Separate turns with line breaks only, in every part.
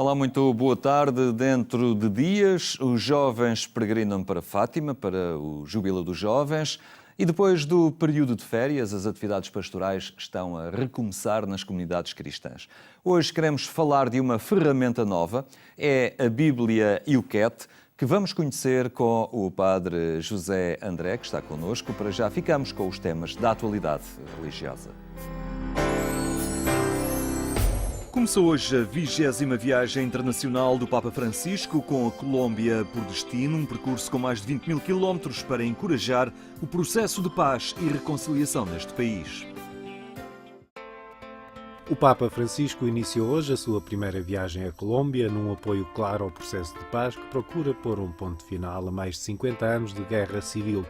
Olá, muito boa tarde. Dentro de dias, os jovens peregrinam para Fátima, para o Júbilo dos Jovens. E depois do período de férias, as atividades pastorais estão a recomeçar nas comunidades cristãs. Hoje queremos falar de uma ferramenta nova, é a Bíblia Youcat, que vamos conhecer com o Padre José André, que está connosco. Para já ficamos com os temas da atualidade religiosa. Começou hoje a 20ª viagem internacional do Papa Francisco, com a Colômbia por destino, um percurso com mais de 20 mil quilómetros para encorajar o processo de paz e reconciliação neste país.
O Papa Francisco iniciou hoje a sua primeira viagem à Colômbia, num apoio claro ao processo de paz que procura pôr um ponto final a mais de 50 anos de guerra civil.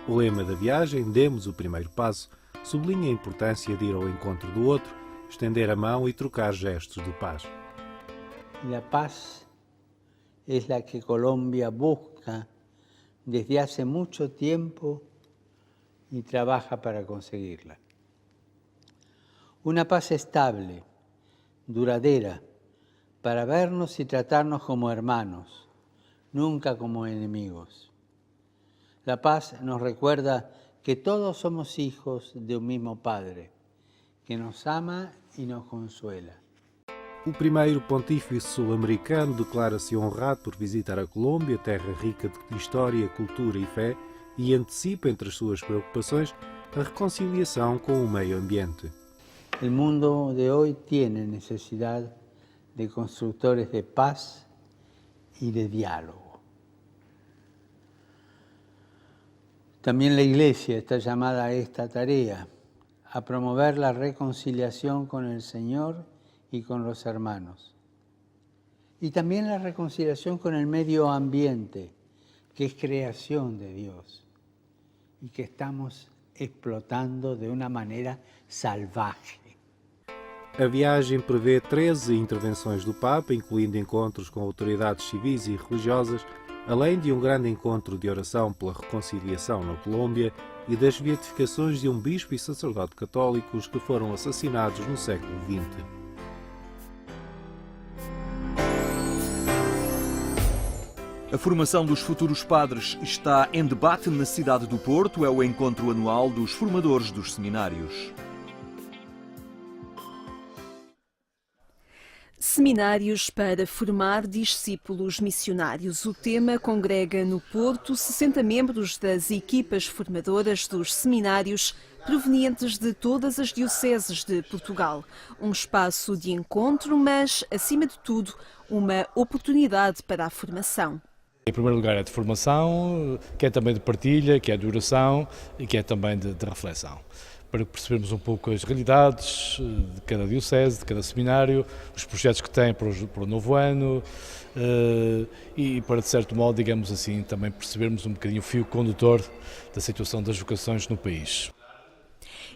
O lema da viagem, Demos o primeiro passo, sublinha a importância de ir ao encontro do outro, estender a mão e trocar gestos de paz.
La paz es la que Colombia busca desde hace mucho tiempo y trabaja para conseguirla. Una paz estable, duradera, para vernos y tratarnos como hermanos, nunca como enemigos. La paz nos recuerda que todos somos hijos de un mismo Padre, que nos ama e nos consuela.
O primeiro pontífice sul-americano declara-se honrado por visitar a Colômbia, terra rica de história, cultura e fé, e antecipa entre as suas preocupações a reconciliação com o meio ambiente.
El mundo de hoy tiene necesidad de constructores de paz y de diálogo. También la Iglesia está llamada a esta tarea, a promover la reconciliación con el Señor y con los hermanos. Y también la reconciliación con el medio ambiente, que es creación de Dios y que estamos explotando de una manera salvaje.
A viagem prevê 13 intervenções do Papa, incluindo encontros com autoridades civis e religiosas, além de um grande encontro de oração pela reconciliação na Colômbia e das beatificações de um bispo e sacerdote católicos que foram assassinados no século XX.
A formação dos futuros padres está em debate na cidade do Porto. É o encontro anual dos formadores dos seminários.
Seminários para formar discípulos missionários. O tema congrega no Porto 60 membros das equipas formadoras dos seminários provenientes de todas as dioceses de Portugal. Um espaço de encontro, mas, acima de tudo, uma oportunidade para a formação.
Em primeiro lugar é de formação, que é também de partilha, que é de oração e que é também de reflexão, para percebermos um pouco as realidades de cada diocese, de cada seminário, os projetos que têm para o novo ano e para, de certo modo, digamos assim, também percebermos um bocadinho o fio condutor da situação das vocações no país.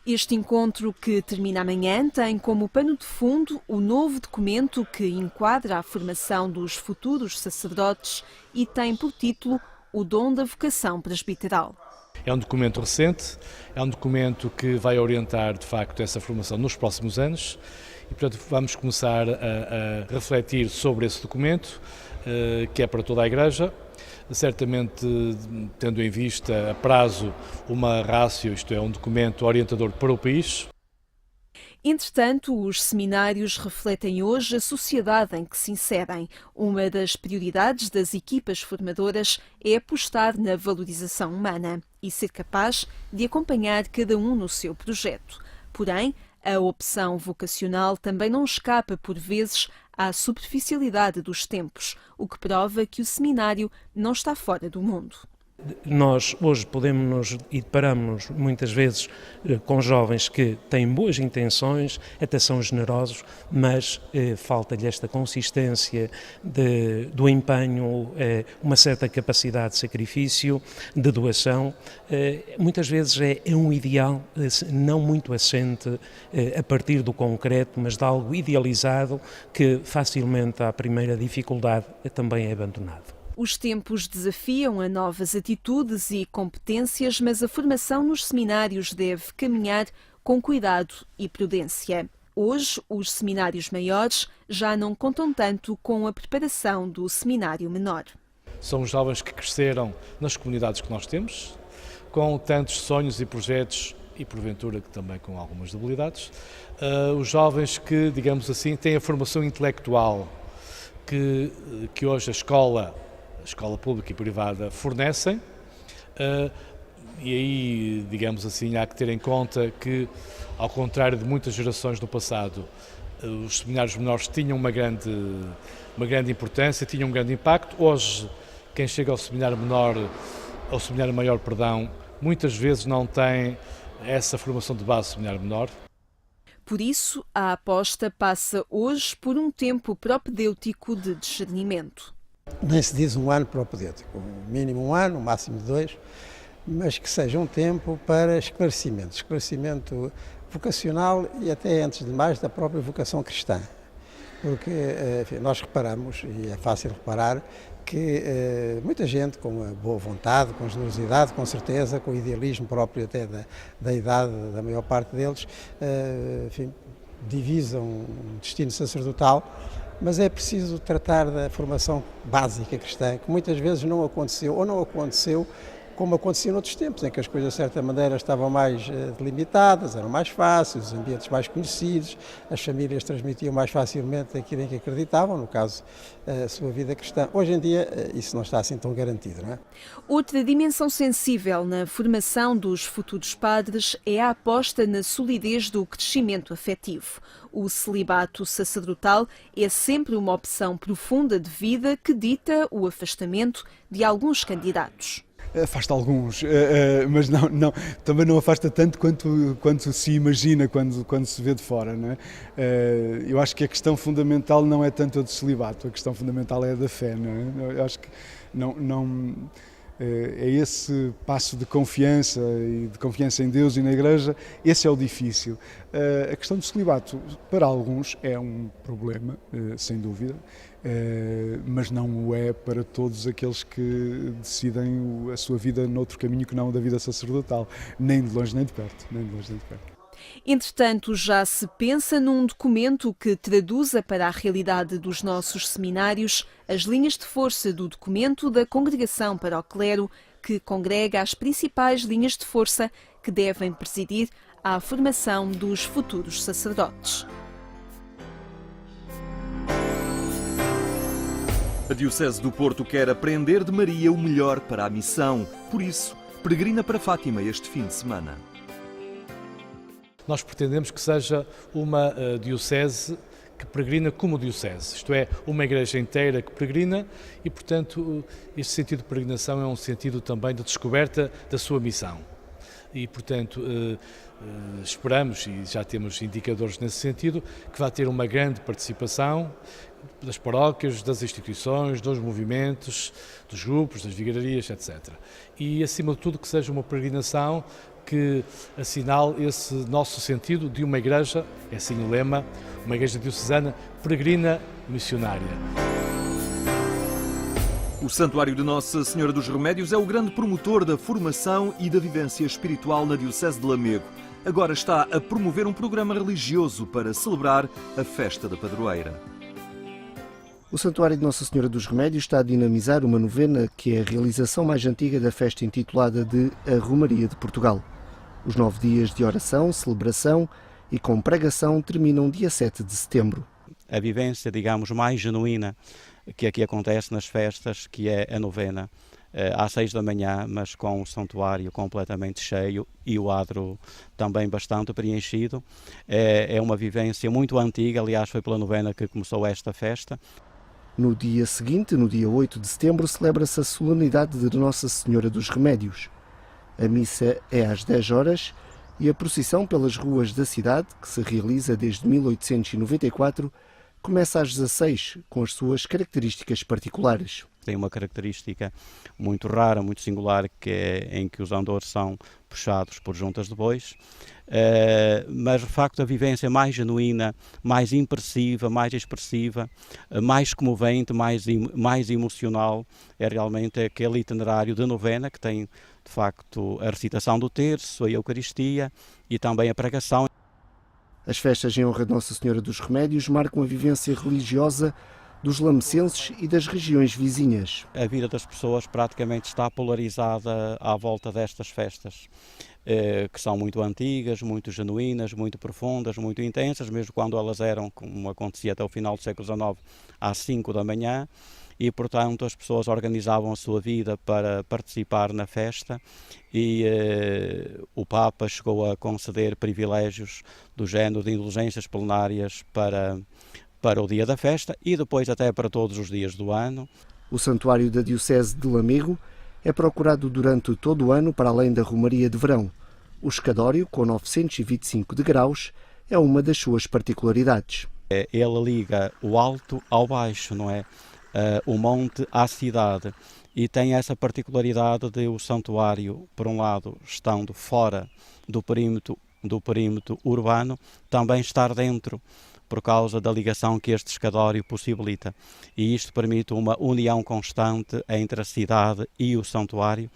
Este encontro, que termina amanhã, tem como pano de fundo o novo documento que enquadra a formação dos futuros sacerdotes e tem por título O Dom da Vocação Presbiteral.
É um documento recente, é um documento que vai orientar, de facto, essa formação nos próximos anos e, portanto, vamos começar a refletir sobre esse documento, que é para toda a Igreja, certamente tendo em vista a prazo uma ratio, isto é, um documento orientador para o país.
Entretanto, os seminários refletem hoje a sociedade em que se inserem. Uma das prioridades das equipas formadoras é apostar na valorização humana e ser capaz de acompanhar cada um no seu projeto. Porém, a opção vocacional também não escapa, por vezes, à superficialidade dos tempos, o que prova que o seminário não está fora do mundo.
Nós hoje podemos e deparamos muitas vezes com jovens que têm boas intenções, até são generosos, mas falta-lhe esta consistência do empenho, uma certa capacidade de sacrifício, de doação. Muitas vezes é um ideal não muito assente a partir do concreto, mas de algo idealizado que facilmente à primeira dificuldade também é abandonado.
Os tempos desafiam a novas atitudes e competências, mas a formação nos seminários deve caminhar com cuidado e prudência. hoje os seminários maiores já não contam tanto com a preparação do seminário menor.
São os jovens que cresceram nas comunidades que nós temos, com tantos sonhos e projetos e, porventura, que também com algumas debilidades. Os jovens que, digamos assim, têm a formação intelectual que hoje a escola pública e privada fornecem. E aí, digamos assim, há que ter em conta que, ao contrário de muitas gerações do passado, os seminários menores tinham uma grande importância, tinham um grande impacto. Hoje, quem chega ao seminário maior, muitas vezes não tem essa formação de base do seminário menor.
Por isso, a aposta passa hoje por um tempo propedêutico de discernimento.
Nem se diz um ano propedêutico, mínimo um ano, máximo 2, mas que seja um tempo para esclarecimento vocacional e até, antes de mais, da própria vocação cristã. Porque enfim, nós reparamos, e é fácil reparar, que muita gente com boa vontade, com generosidade, com certeza, com idealismo próprio até da idade da maior parte deles, enfim, divisam um destino sacerdotal, mas é preciso tratar da formação básica cristã, que muitas vezes não aconteceu, ou não aconteceu como acontecia noutros tempos, em que as coisas de certa maneira estavam mais delimitadas, eram mais fáceis, os ambientes mais conhecidos, as famílias transmitiam mais facilmente aquilo em que acreditavam, no caso, a sua vida cristã. Hoje em dia isso não está assim tão garantido, não é?
Outra dimensão sensível na formação dos futuros padres é a aposta na solidez do crescimento afetivo. O celibato sacerdotal é sempre uma opção profunda de vida que dita o afastamento de alguns candidatos.
Afasta alguns, mas também não afasta tanto quanto se imagina quando se vê de fora, não é? Eu acho que a questão fundamental não é tanto a do celibato, a questão fundamental é a da fé, não é? Eu acho que é esse passo de confiança e de confiança em Deus e na Igreja, esse é o difícil. A questão do celibato, para alguns, é um problema, sem dúvida, mas não o é para todos aqueles que decidem a sua vida noutro caminho que não o da vida sacerdotal, nem de longe nem de perto,
Entretanto, já se pensa num documento que traduza para a realidade dos nossos seminários as linhas de força do documento da Congregação para o Clero, que congrega as principais linhas de força que devem presidir à formação dos futuros sacerdotes.
A Diocese do Porto quer aprender de Maria o melhor para a missão. Por isso, peregrina para Fátima este fim de semana.
Nós pretendemos que seja uma diocese que peregrina como diocese, isto é, uma igreja inteira que peregrina e, portanto, este sentido de peregrinação é um sentido também de descoberta da sua missão. E, portanto, esperamos, e já temos indicadores nesse sentido, que vai ter uma grande participação das paróquias, das instituições, dos movimentos, dos grupos, das vigararias, etc. E, acima de tudo, que seja uma peregrinação que assinale esse nosso sentido de uma igreja, é assim o lema, uma igreja diocesana peregrina missionária.
O Santuário de Nossa Senhora dos Remédios é o grande promotor da formação e da vivência espiritual na Diocese de Lamego. Agora está a promover um programa religioso para celebrar a festa da padroeira.
O Santuário de Nossa Senhora dos Remédios está a dinamizar uma novena que é a realização mais antiga da festa intitulada de A Romaria de Portugal. Os 9 dias de oração, celebração e com pregação terminam dia 7 de setembro.
A vivência, digamos, mais genuína que aqui acontece nas festas, que é a novena, às 6 da manhã, mas com o santuário completamente cheio e o adro também bastante preenchido. É uma vivência muito antiga, aliás foi pela novena que começou esta festa.
No dia seguinte, no dia 8 de setembro, celebra-se a solenidade de Nossa Senhora dos Remédios. A missa é às 10 horas e a procissão pelas ruas da cidade, que se realiza desde 1894, começa às 16, com as suas características particulares.
Tem uma característica muito rara, muito singular, que é em que os andores são puxados por juntas de bois, mas de facto a vivência mais genuína, mais impressiva, mais expressiva, mais comovente, mais emocional, é realmente aquele itinerário de novena que tem de facto a recitação do terço, a Eucaristia e também a pregação.
As festas em honra de Nossa Senhora dos Remédios marcam a vivência religiosa dos lamecenses e das regiões vizinhas.
A vida das pessoas praticamente está polarizada à volta destas festas, que são muito antigas, muito genuínas, muito profundas, muito intensas, mesmo quando elas eram, como acontecia até o final do século XIX, às 5 da manhã, e portanto as pessoas organizavam a sua vida para participar na festa e o Papa chegou a conceder privilégios do género de indulgências plenárias para o dia da festa e depois até para todos os dias do ano.
O santuário da Diocese de Lamego é procurado durante todo o ano para além da romaria de verão. O escadório, com 925 degraus, é uma das suas particularidades.
Ele liga o alto ao baixo, não é? O monte à cidade, e tem essa particularidade de o santuário, por um lado, estando fora do perímetro urbano, também estar dentro, por causa da ligação que este escadório possibilita. E isto permite uma união constante entre a cidade e o santuário.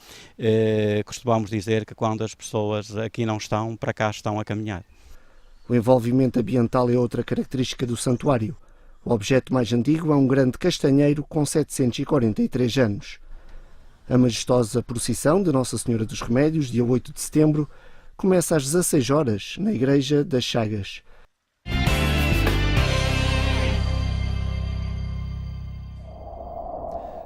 Costumamos dizer que quando as pessoas aqui não estão, para cá estão a caminhar.
O envolvimento ambiental é outra característica do santuário. O objeto mais antigo é um grande castanheiro com 743 anos. A majestosa procissão de Nossa Senhora dos Remédios, dia 8 de setembro, começa às 16 horas na Igreja das Chagas.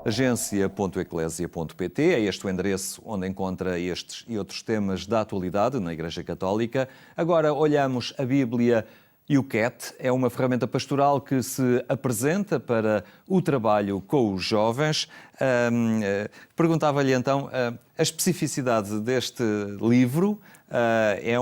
Agência.eclésia.pt é este o endereço onde encontra estes e outros temas da atualidade na Igreja Católica. Agora olhamos a Bíblia YouCat. É uma ferramenta pastoral que se apresenta para o trabalho com os jovens. Perguntava-lhe então a especificidade deste livro. É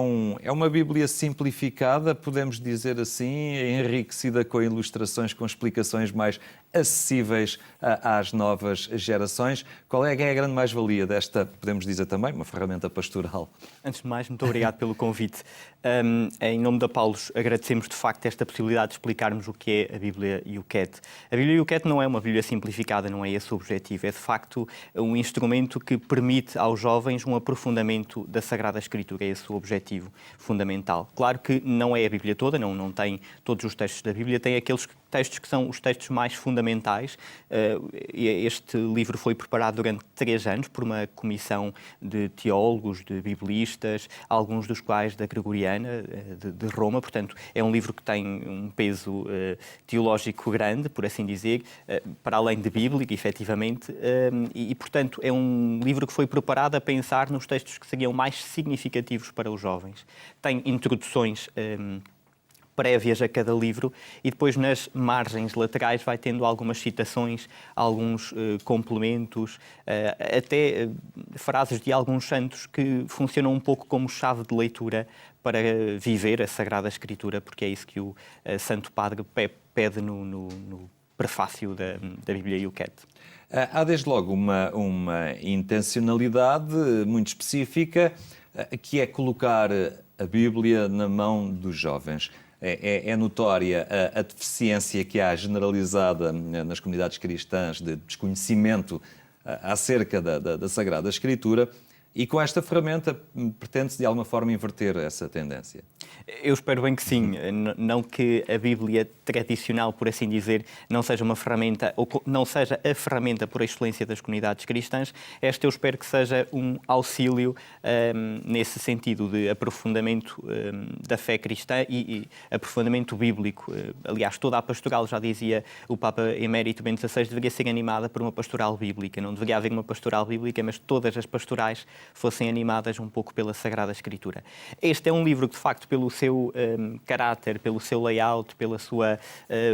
uma Bíblia simplificada, podemos dizer assim, enriquecida com ilustrações, com explicações mais acessíveis às novas gerações. Qual é que é a grande mais-valia desta, podemos dizer também, uma ferramenta pastoral?
Antes de mais, muito obrigado pelo convite. Em nome da Paulus, agradecemos de facto esta possibilidade de explicarmos o que é a Bíblia YouCat. A Bíblia YouCat não é uma Bíblia simplificada, não é esse o objetivo. É de facto um instrumento que permite aos jovens um aprofundamento da Sagrada Escritura. É esse o objetivo fundamental. Claro que não é a Bíblia toda, não tem todos os textos da Bíblia, tem aqueles textos que são os textos mais fundamentais. Este livro foi preparado durante 3 anos por uma comissão de teólogos, de biblistas, alguns dos quais da Gregoriana, de Roma. Portanto, é um livro que tem um peso teológico grande, por assim dizer, para além de bíblico, efetivamente, e, portanto, é um livro que foi preparado a pensar nos textos que seriam mais significativos para os jovens. Tem introduções prévias a cada livro e depois nas margens laterais vai tendo algumas citações, alguns complementos, até frases de alguns santos que funcionam um pouco como chave de leitura para viver a Sagrada Escritura, porque é isso que o Santo Padre pede no prefácio da Bíblia YouCat.
Há desde logo uma intencionalidade muito específica, que é colocar a Bíblia na mão dos jovens. É notória a deficiência que há generalizada nas comunidades cristãs de desconhecimento acerca da Sagrada Escritura, e com esta ferramenta pretende-se de alguma forma inverter essa tendência.
Eu espero bem que sim. Não que a Bíblia tradicional, por assim dizer, não seja uma ferramenta, ou não seja a ferramenta por excelência das comunidades cristãs. Esta eu espero que seja um auxílio nesse sentido de aprofundamento da fé cristã e aprofundamento bíblico. Aliás, toda a pastoral, já dizia o Papa Emérito Bento XVI, deveria ser animada por uma pastoral bíblica. Não deveria haver uma pastoral bíblica, mas todas as pastorais fossem animadas um pouco pela Sagrada Escritura. Este é um livro que, de facto, pelo seu caráter, pelo seu layout, pela sua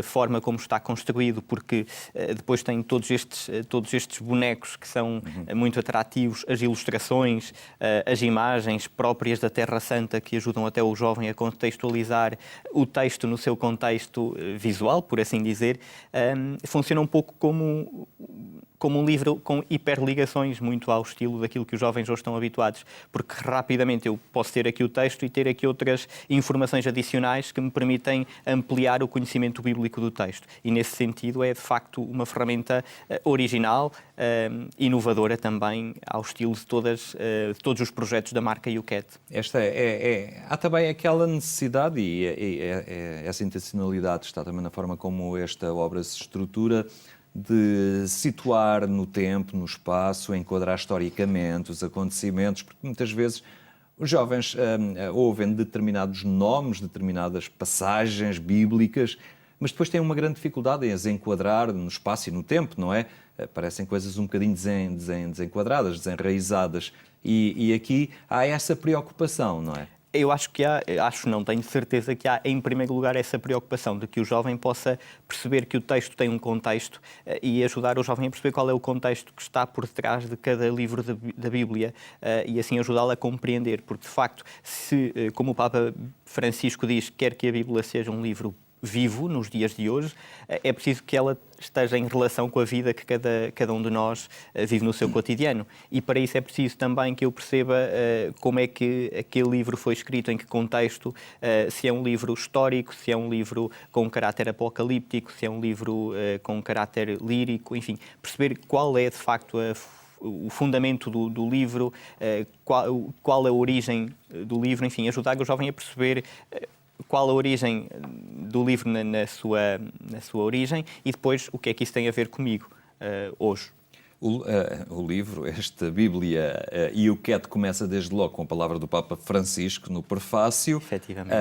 forma como está construído, porque depois tem todos estes bonecos que são muito atrativos, as ilustrações, as imagens próprias da Terra Santa que ajudam até o jovem a contextualizar o texto no seu contexto visual, por assim dizer, funciona um pouco como como um livro com hiperligações muito ao estilo daquilo que os jovens hoje estão habituados, porque rapidamente eu posso ter aqui o texto e ter aqui outras informações adicionais que me permitem ampliar o conhecimento bíblico do texto. E nesse sentido é de facto uma ferramenta original, inovadora também, ao estilo de todos os projetos da marca YouCat.
Há também aquela necessidade e essa intencionalidade está também na forma como esta obra se estrutura, de situar no tempo, no espaço, enquadrar historicamente os acontecimentos, porque muitas vezes os jovens ouvem determinados nomes, determinadas passagens bíblicas, mas depois têm uma grande dificuldade em as enquadrar no espaço e no tempo, não é? Parecem coisas um bocadinho desenquadradas, desenraizadas. E aqui há essa preocupação, não é?
Eu acho que há, não tenho certeza que há, em primeiro lugar, essa preocupação de que o jovem possa perceber que o texto tem um contexto e ajudar o jovem a perceber qual é o contexto que está por detrás de cada livro da Bíblia e assim ajudá-lo a compreender, porque de facto, se, como o Papa Francisco diz, quer que a Bíblia seja um livro vivo nos dias de hoje, é preciso que ela esteja em relação com a vida que cada um de nós vive no seu cotidiano. E para isso é preciso também que eu perceba como é que aquele livro foi escrito, em que contexto, se é um livro histórico, se é um livro com caráter apocalíptico, se é um livro com caráter lírico, enfim, perceber qual é de facto o fundamento do livro, qual a origem do livro, enfim, ajudar o jovem a perceber qual a origem do livro na sua origem e depois o que é que isso tem a ver comigo hoje.
O livro, esta Bíblia, YouCat começa desde logo com a palavra do Papa Francisco no prefácio.
Efetivamente.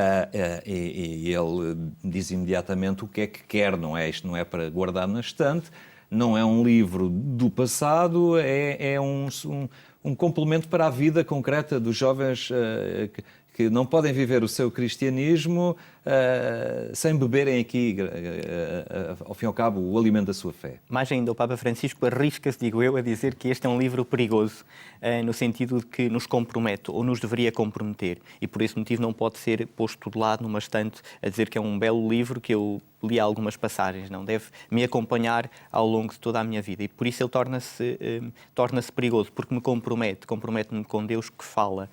E ele diz imediatamente o que é que quer, não é? Isto não é para guardar na estante, não é um livro do passado, é um complemento para a vida concreta dos jovens que não podem viver o seu cristianismo sem beberem aqui, ao fim e ao cabo, o alimento da sua fé.
Mais ainda, o Papa Francisco arrisca-se, digo eu, a dizer que este é um livro perigoso, no sentido de que nos compromete, ou nos deveria comprometer, e por esse motivo não pode ser posto de lado numa estante a dizer que é um belo livro, que eu li algumas passagens, não deve me acompanhar ao longo de toda a minha vida, e por isso ele torna-se perigoso, porque compromete-me com Deus que fala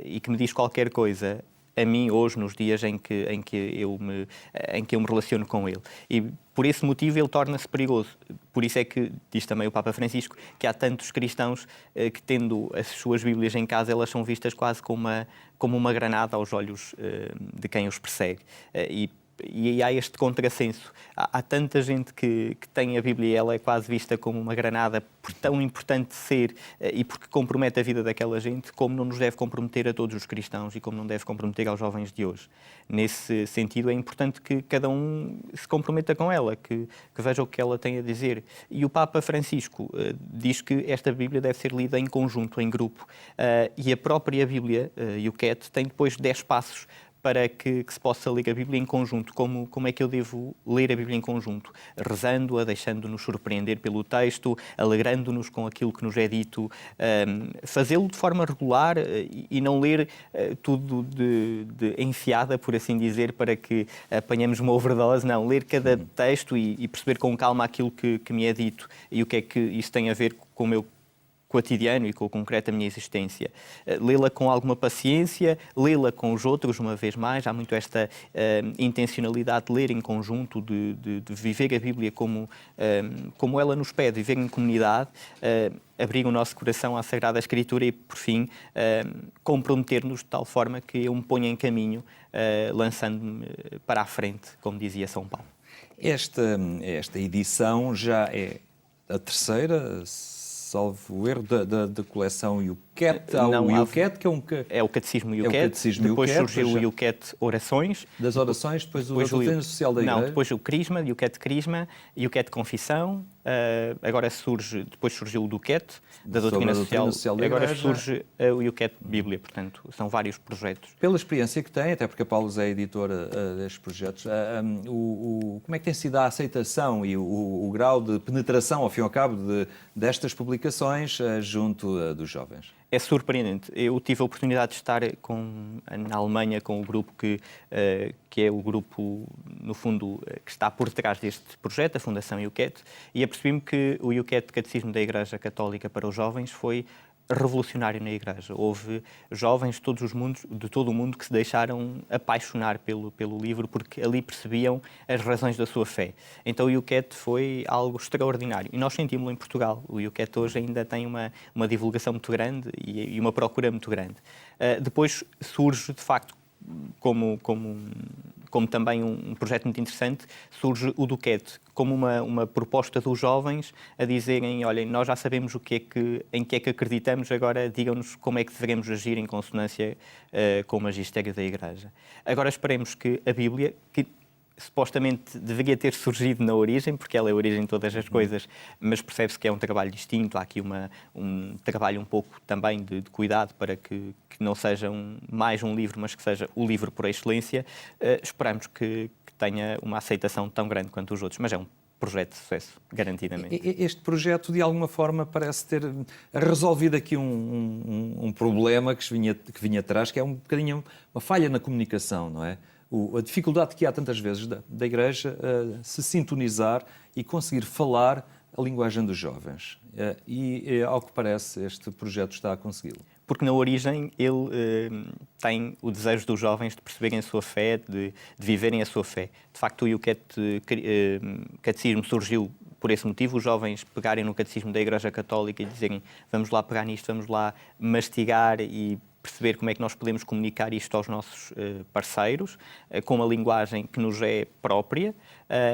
e que me diz qualquer coisa a mim hoje, nos dias em que eu me relaciono com ele. E por esse motivo ele torna-se perigoso. Por isso é que, diz também o Papa Francisco, que há tantos cristãos que, tendo as suas Bíblias em casa, elas são vistas quase como uma granada aos olhos de quem os persegue. E há este contrassenso. Há tanta gente que tem a Bíblia e ela é quase vista como uma granada por tão importante ser e porque compromete a vida daquela gente, como não nos deve comprometer a todos os cristãos e como não deve comprometer aos jovens de hoje. Nesse sentido, é importante que cada um se comprometa com ela, que veja o que ela tem a dizer. E o Papa Francisco diz que esta Bíblia deve ser lida em conjunto, em grupo. E a própria Bíblia, YouCat, tem depois 10 passos para que se possa ler a Bíblia em conjunto. Como é que eu devo ler a Bíblia em conjunto? Rezando-a, deixando-nos surpreender pelo texto, alegrando-nos com aquilo que nos é dito, fazê-lo de forma regular e não ler tudo de enfiada, por assim dizer, para que apanhemos uma overdose. Não, ler cada texto e perceber com calma aquilo que me é dito e o que é que isso tem a ver com o meu cotidiano e com o concreto da minha existência. Lê-la com alguma paciência, lê-la com os outros, uma vez mais. Há muito esta intencionalidade de ler em conjunto, de viver a Bíblia como ela nos pede, viver em comunidade, abrir o nosso coração à Sagrada Escritura e, por fim, comprometer-nos de tal forma que eu me ponha em caminho, lançando-me para a frente, como dizia São Paulo.
Esta edição já é a terceira, salvo erro, da coleção YouCat. Há o YouCat, que
é o Catecismo YouCat.
É o Catecismo
depois
YouCat,
surgiu o YouCat Orações.
Das orações, depois o Doutrina Social da Igreja.
Não, depois o Crisma, YouCat Crisma, YouCat Confissão. Agora depois surgiu o DuCat, da Doutrina Social da Igreja. Agora surge o YouCat Bíblia, portanto, são vários projetos.
Pela experiência que tem, até porque a Paulus é editora destes projetos, como é que tem sido a aceitação e o grau de penetração, ao fim e ao cabo, destas publicações junto dos jovens?
É surpreendente. Eu tive a oportunidade de estar na Alemanha com o grupo que é o grupo, no fundo, que está por trás deste projeto, a Fundação YouCat, e apercebi-me que o YouCat, Catecismo da Igreja Católica para os Jovens, foi revolucionário na Igreja. Houve jovens de todo o mundo que se deixaram apaixonar pelo livro porque ali percebiam as razões da sua fé. Então o YouCat foi algo extraordinário. E nós sentimos-lo em Portugal. O YouCat hoje ainda tem uma divulgação muito grande e uma procura muito grande. Depois surge, de facto, como também um projeto muito interessante, surge o Duquete, como uma proposta dos jovens a dizerem, olhem, nós já sabemos em que é que acreditamos, agora digam-nos como é que devemos agir em consonância com o magistério da Igreja. Agora esperemos que a Bíblia, que supostamente deveria ter surgido na origem, porque ela é a origem de todas as coisas, mas percebe-se que é um trabalho distinto, há aqui um trabalho um pouco também de cuidado para que não seja mais um livro, mas que seja o livro por excelência. Esperamos que tenha uma aceitação tão grande quanto os outros, mas é um projeto de sucesso, garantidamente.
Este projeto, de alguma forma, parece ter resolvido aqui um problema que vinha atrás, que é um bocadinho uma falha na comunicação, não é? A dificuldade que há tantas vezes da Igreja se sintonizar e conseguir falar a linguagem dos jovens. E, ao que parece, este projeto está a consegui-lo.
Porque na origem ele tem o desejo dos jovens de perceberem a sua fé, de viverem a sua fé. De facto, o YouCat Catecismo surgiu por esse motivo, os jovens pegarem no Catecismo da Igreja Católica e dizerem vamos lá pegar nisto, vamos lá mastigar e perceber como é que nós podemos comunicar isto aos nossos parceiros, com uma linguagem que nos é própria.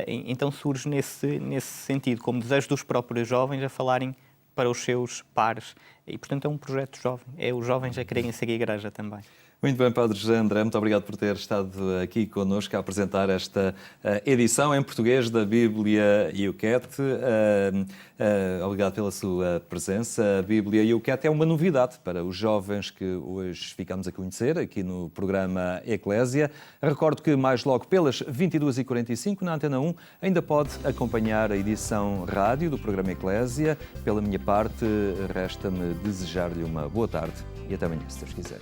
Então surge nesse sentido, como desejo dos próprios jovens a falarem para os seus pares. E, portanto, é um projeto jovem. É os jovens a quererem seguir a Igreja também.
Muito bem, Padre José André, muito obrigado por ter estado aqui connosco a apresentar esta edição em português da Bíblia YouCat. Obrigado pela sua presença. A Bíblia YouCat é uma novidade para os jovens que hoje ficamos a conhecer aqui no programa Eclésia. Recordo que mais logo pelas 22h45 na Antena 1 ainda pode acompanhar a edição rádio do programa Eclésia. Pela minha parte, resta-me desejar-lhe uma boa tarde e até amanhã, se Deus quiser.